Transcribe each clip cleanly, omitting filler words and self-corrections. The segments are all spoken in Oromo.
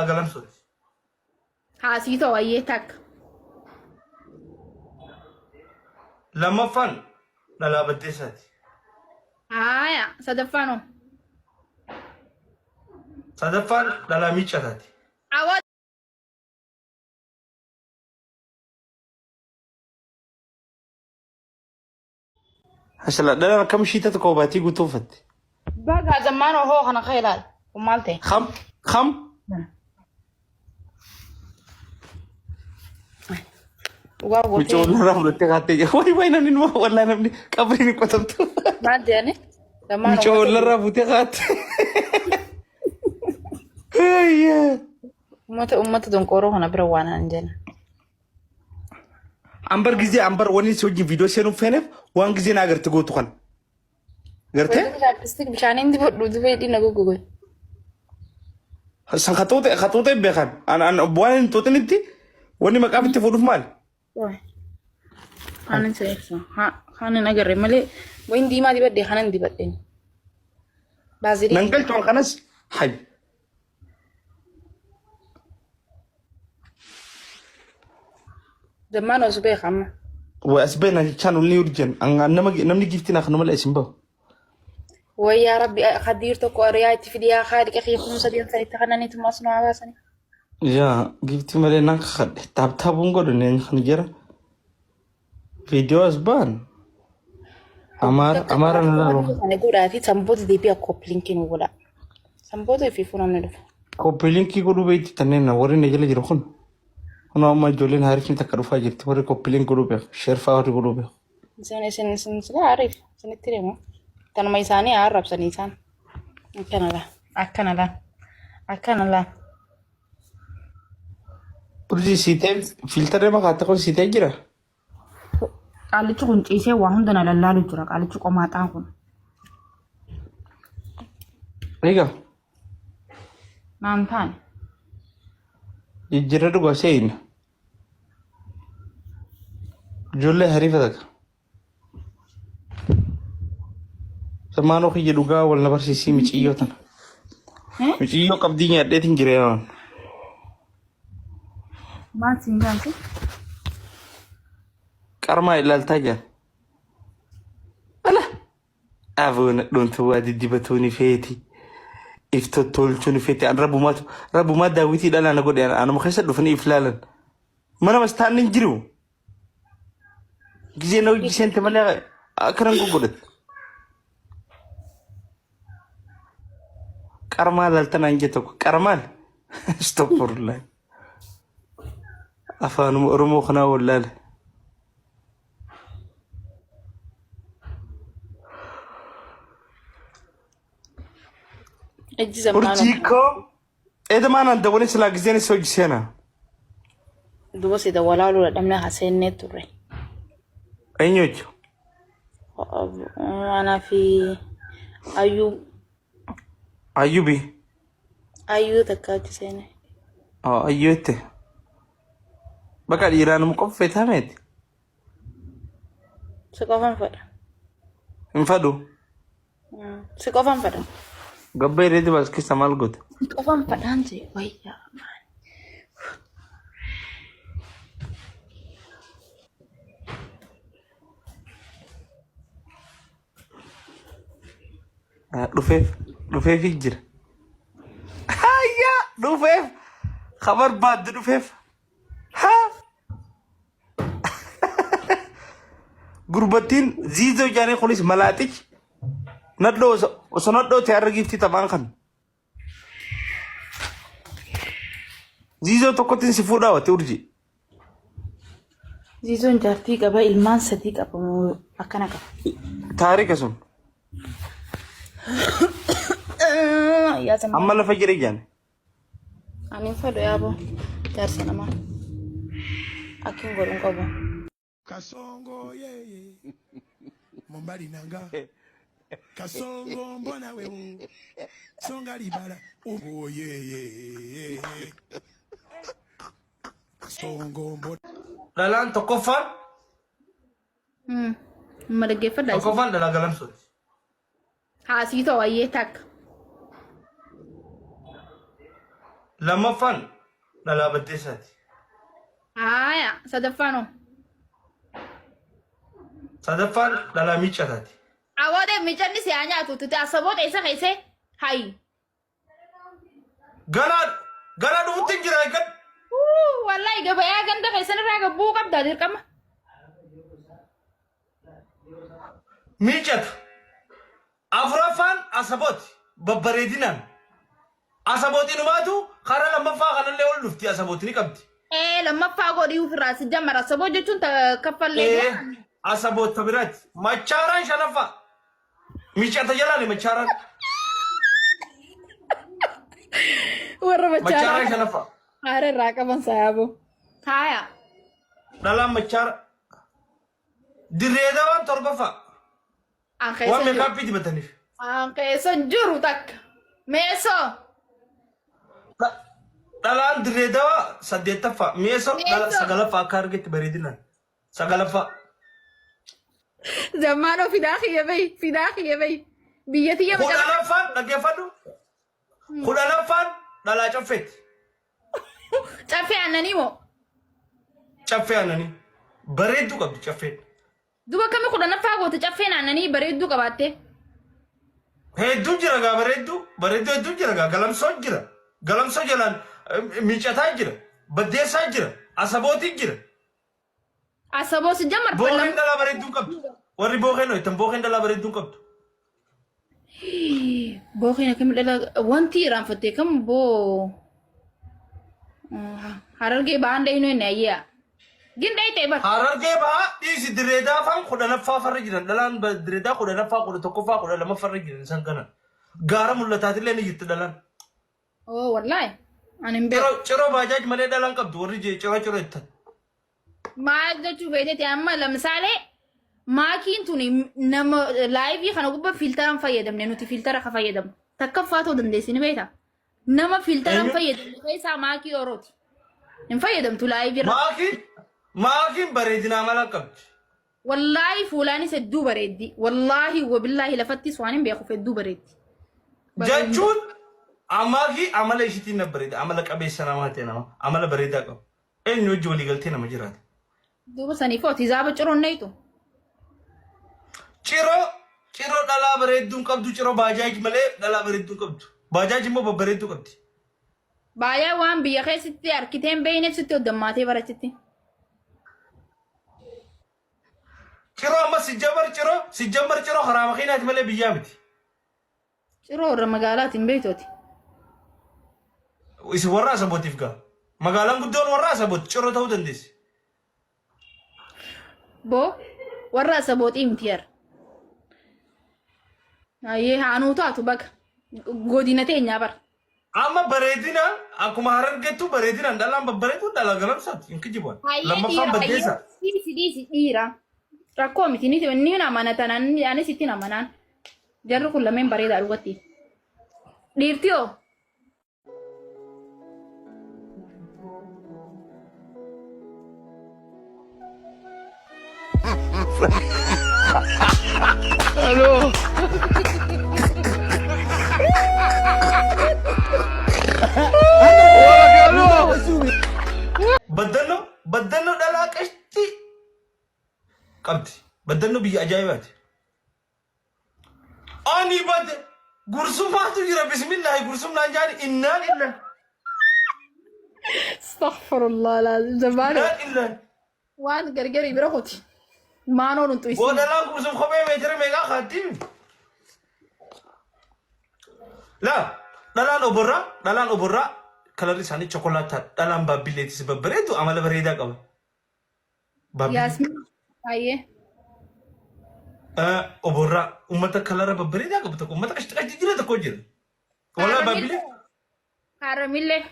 galan sore. Haasitoo wayyee takka. Lammaffaan dhalaa baddeessaati. Haaya sadaffaanoo. Sadaffaan dhalaa miiccataati. Awwa Hashala dhala kam shiitata koobatii guutuufatte. baga zammaanoo hoo kana ka ilaali. Kun maal ta'e? Kham Dhugaa micha gootee. wallarraa fudhattee kaattee jira. Wayi namni numa wallaa namni qabrii ni qotamtu. Maal jedhani? Micha wallarraa fuutee kaattee. Uummata donqooroo kana bira waan hin jenna. Ambar ጊዜ ambar wani si wajjin viidiyoo seenuuf feeneef waan ጊዜ na agarte gootu kana. Gartee? Chaapistik bishaaniin dibadhu dibee dhina goggogoy. San khatoote beekan. Waan hin xootinitti wanni maqaaf itti fuudhuuf maali? Haanin seersa. Haanin agarre malee wayin diimaa dibadde haanin dibadde. Baazilii. Nan galchuun kanas hay. Zammaanoo subee hamma. Waa asbeen chaan ulni urjan. Namni giftiin akka nama leesin bahu. Wayyaa rabbi khadiir tokko ariyaa itti fidiyaa haadhi qeexii kumsa diin sanitti kananiitu maasnoo hawaasanii. Yaa giftii malee nan kakadhe. Taaptaabuun godhu neen kan jira. Viidiyoo asbaan. Amaara na laalu. Kana godhaa fi samboota deebii akka koppiliinkiin godha. Samboota fi fuunamni dhufa. Koppiliinkii godhuu beekti tanneen warri na jala jiru kun. Kun amma ijoolleen hariifni takka dhufaa jirti. Warri koppiliin godhuu beeku. Sheerfaa warri godhuu beeku. Isin sila hariif isinitti deemu. Tanuma isaanii arrabsanii isaan. Akkanadha. Urjii siitee filtarree makaatti kun siitee jira. Qaalichi kun ciisee waa hunda na lallaalu jira. Qaalichi qomaaxaan kun. Egaa. Naan taane. Jijjiirra dhugaa seeyina. Ijoollee hariifa takka. Samaanoo kiyya dhugaa wal na barsiisii miciyyoo tana. Miciyyoo qabdii nyaadheetiin jira yaa'an. Maal siin gaansi? Qarmaa ilaaltaa jira. Ala! Aboona dhuuntuu waa diddibatuuni feeti. Iftotolchuun feeti. An rabbumaa daawwitii dhalaan godhe anuma keessa dhufanii if laalan. Mana mastaan hin jiru. Gizee na hojii seente malee akkanan goggodhate. Qarmaa laaltan an jettu qarmaan. Stopporulaa. Afaanuma Oromoo kanaa wallaale. Ejji zammaanoo. Urjiikoo eedamaanaan dabalee silaa gizeen isa hojii seenaa. Duba sida walaaluu dhamne haseennee turre. Eenyu hojii? Anaa fi Ayyubi. Ayyuu takka achi seene. Ayyuu itti. Bakka dhiiraanuma qofa feetameeti. Si qofan fedha. Hin fadhu. Si qofan fedha. Gabbee reeti baas keessa maal goote? Si qofan fedhaan ta'e wayyaa. Dhufeef jira. Hayyaa dhufeef. Khabar baaddu dhufeef. Gurbattiin ziizoo jaanii kunis malaaxichi. Osoo nadhoo ta'e har'a giiftii taphaan kan. Ziizoo tokkotti si fuudhaa wate urjii. Ziizoon jaartii qaba ilmaan sadii qaba akkana qaba. Taarika sun. Amma lafa jira ijaan. Ani hin fedhu yaaboo jaarsa namaa. Akkin godhuun qabu. Kasongo yeye Mombali nanga Kasongo mbona wewe Songa libala oh yeye Kasongo mbona Dhalaan tokkoffaan Amma dhaggeeffadhaa isin. tokkoffaan dhalaa galan sore. Haasitoo wayyee takka. Lammaffaan dhalaa baddeessaati. Haya, sadaffano. Sadaffaan dhalaa miiccataati. Awwaade michanni si anya tututi asaboota isa keesse hayi. Gara dhufutti jira eeggan. Wallahi gabayaa ganda keessan irraa gabbuu qabda dirqama. Miiccata. Afuraffaan asabooti babbareedinaan. Asabootiin hubaatu karaa lammaffaa kanallee ol dhufti asabootiin qabdi. Lammaffaa godhii ofirraa si jammara asaboo jechuun kaffallee. Asaboota biraatti machaaraan shanaffaa. Miiccata jalaale machaaraan. Warra Machaaraan shanaffaa. Haare irraa qaban saayabo. Haya. Dhalaan machaara. Dirree dawaan torbaffaa. Waan meekaappii dibataniif. An keessan jiru takka. Meesoo. Dhalaan dirree dawaa saddeettaffaa. Meesoo sagalaffaa akka argetti bareedinaan. Sagalaffaa. Zammaanoo fidaa kiyya bayi. Biyya tiyya macaraa. Kudhanaffaan dhaggeeffadhu. Kudhanaffaan dhalaa caffeeti. Caffee aannanii moo? Caffee aannanii. Bareedduu qabdi caffeen. Duba kami kudhanaffaa goote caffeen aannanii bareedduu qabaatte. Hedduu jira gaa bareedduu. Bareedduu hedduu jira gaa galamsoo jira. Galamsoo jalaan miicataa jira. Baddeessaa jira. Asabootii jira. Asaboo si jammar Bookeen dhalaa bareedduu qabdu. Warri bookeen hojjetan bookeen dhalaa bareedduu qabdu. Bookeen akkami dhala wanti irraanfattee kam boo. Harargee ba'aan dhayinoo inni ayyaa. Gindee ta'e bar. Harargee bahaa dhiisi direedaa faan kudhanaffaa farra jiran dhalaan direedaa kudhanaffaa kudha tokkoffaa kudha lamaffarra jiran isaan kana. Gaara mul'ataatillee ni jirti dhalaan. Oh wallahi. Ani hin beeku. Ciroo baajaaj malee dhalaan qabdu warri ciroo ittan. Maal jechuu feetee amma lamsaalee maakiin tuni nama laayivii kana gubbaa fiiltaraan fayyadamne nuti fiiltara ka fayyadamu. Takkaffaa ta'uu dandeessini beektaa? Nama fiiltaraan fayyadamu keessaa maakii orooti. Hin fayyadamtu laayivii irra. Maakiin bareedinaa mala qabdi. Wallaahi fuulaanis hedduu bareeddi. Wallaahi wabillaahi lafattis waan hin beekuuf hedduu bareeddi. Jechuun amaakii amala ishiitiin na bareeda. Amala qabeessa namaa ta'e nama. Amala bareedaa qabu. Eenyu hojii walii galtee nama jiraata. Duuba saniif ooti zaaba ciroon neetu. Ciroo dhalaa bareedduun qabdu ciroo baajaaj malee dhalaa bareedduun qabdu. Baajaaj immoo babbareedduu qabdi. Baay'ee waan biyya keessatti harkiteen beeyneef sitti hoddammaatee barachitti. Ciroo amma sijjambar ciroo karaa makiinaati malee biyyaa miti. Ciroo irra magaalaatiin beektooti. Isin warra asabootiif gaa. Magaalaan guddoon warra asabooti ciroo ta'uu dandeessi. Boo warra asabootii miti yar. Ayyee haanuu taatu baga godina teenyaa bara. Amma bareedinaan akkuma harargeettu bareedinaan dhalaan babbareedu dhalaa galamsaati hin kijibuun. Lammaffaan baddeessa. Dhiisi dhiira. Rakkoo miti ni amanatan anis ittiin amanaan. Jarri kun lameen bareedaa dhugatti. Dhiirti hoo? Halo. Baddannoo dhalaa qashti qabdi. Baddannoo biyya ajaa'ibaati. Ani badde gursummaatu jira bismillaahi gursumnaan jaani innaan illan. Astaghfirullah lazim zamaanu. Innaan illan. Waan gargari bira kuti. Maanoo nuntu isi. Dhalaan gursum kophee meetira meeqaa kaaddiin. Dhalaan oborraa kalarri isaanii chokolaataa dhalaan baabbileetis babbareedu amala bareedaa qaba. Yaasmin baay'ee. Oborraa uummata kalara babbareedaa qabu tokko uummata qashti jira tokko jira. Walaa baabbilee. Haaramillee.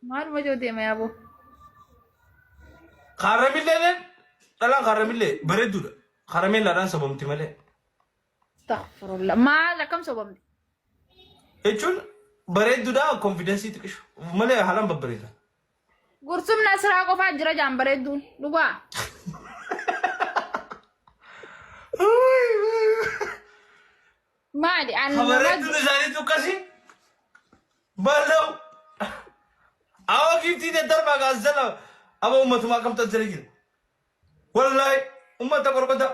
Maaluma joo deema yaaboo. Haaramillee dhalaan haaramillee bareedduudha. Haaramillee sabamti malee. Astaghfirullah. Maal akkam sobamti? Jechuun bareedduudha konfidensii xiqqishu malee haalaan babbareeda. Gursum Nasraa qofaa jira jaan bareedduun dhugaa. maali an Habareetuun isaaniitu akkasii baalaw awwa giftii darbaa gaazala aba ummatumaa kamta jira jira wallahi ummata qorqota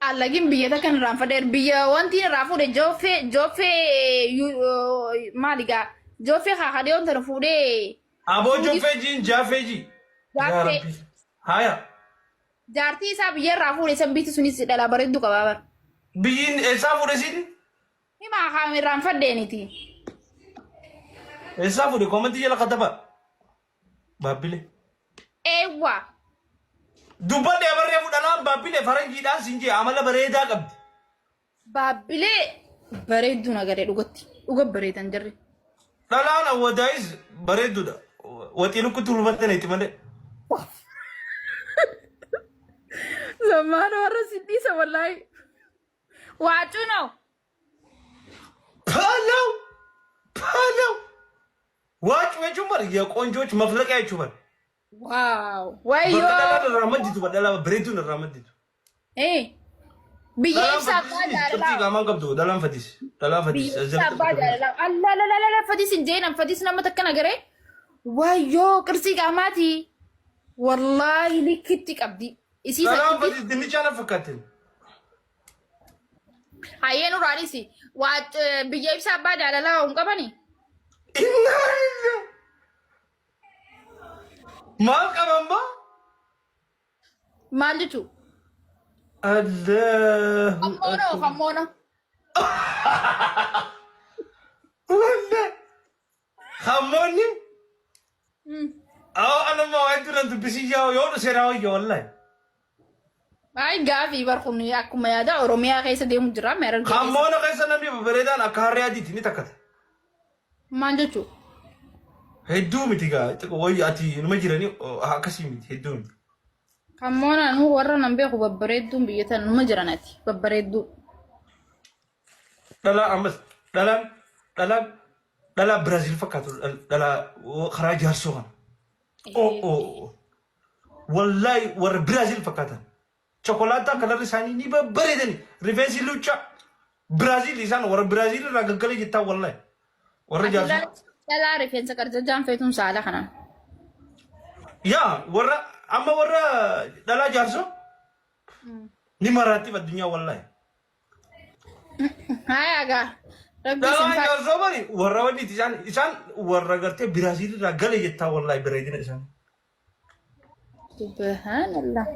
Allagin biyya takkan irraan fadheer biyya wanti irraa fuudhe jooffee maaligaa jooffee haadhee wanta na fuudhee aboo joffee jiin jaafee ji Jaafee. haya jaartii isaa biyya irraa fuudhe sabbiitti sunis dhalaa bareeddu qabaa bar biyyiin eessaa fuudhe siiti himaa haam irraan fadheeniti eessaa fuudhe komantii jala kataba baabbilee eewwa dubbadhe abarree fudhanaan baabbilee faranjiidhaan sinjee amala bareedaa qabdi baabbilee bareedduu nagaree dhugatti dhuga bareedan jarri dhalaan awwadaayis bareedduudha waxii lukkutti hulbattana itti malee zammaan warra sidhiisa wallaahi waacuu ነው ፓለው ዋጭ ጀመር የቆንጆች መፍለቂያ ይችላል ዋው ወዮ ራመዲቱ በደላ ብሬቱን ራመዲቱ ብዬሽ አባዳላ ጋማን ቀብቶ ደላን ፈዲስ ብዬሽ አባዳላ አላላላላ ፈዲስ እንዴና ፈዲስ ነው መተከ ነገሬ ወዮ ቅርሲ ጋማቲ ወላሂ ልክቲ ቀብዲ እሲ ደላን ፈዲስ ድንቻ ነፈካትን አየኑ ራዲሲ ዋጭ ብዬሽ አባዳላ እንቀበኒ ማን ቀበምባ ማልቹ አላህ ከሞኖ ወለ خموني أو أنا ما عندنا تبسيجا ويوم سراوي والله አይ ጋፊ በርኩኒ አኩማ ያዳ ኦሮሚያ ከይሰ ደሙ ጅራ መረን خمونا كيس نبي ببردان أكاريا دي تني تكت ማንጆቹ هدو متيجا وي أتي نمجرني هكسي مت هدو ከሞና ኑ ወራ ነምቤ ኩ በበሬዱ ብየተን መጅራናቲ በበሬዱ دلا أمس دلا برازيل فكاتو دلا خراج هرسوغان أو والله ور برازيل فكاتا شوكولاتا كلر ساني ني ببردني ريفنسي لوتشا برازيل لسان ور برازيل راغكلي جتا والله ور جارسو dala rifeensa qarjajaan feetuun saala kana يا ور أما ور دلا جارسو ني مراتب الدنيا والله hayaga rabbi دلا sinfa جارسو بني ور ودي تيسان إسان ور غرتي برازيل راغلي جتا والله بريدنا إسان subhanallah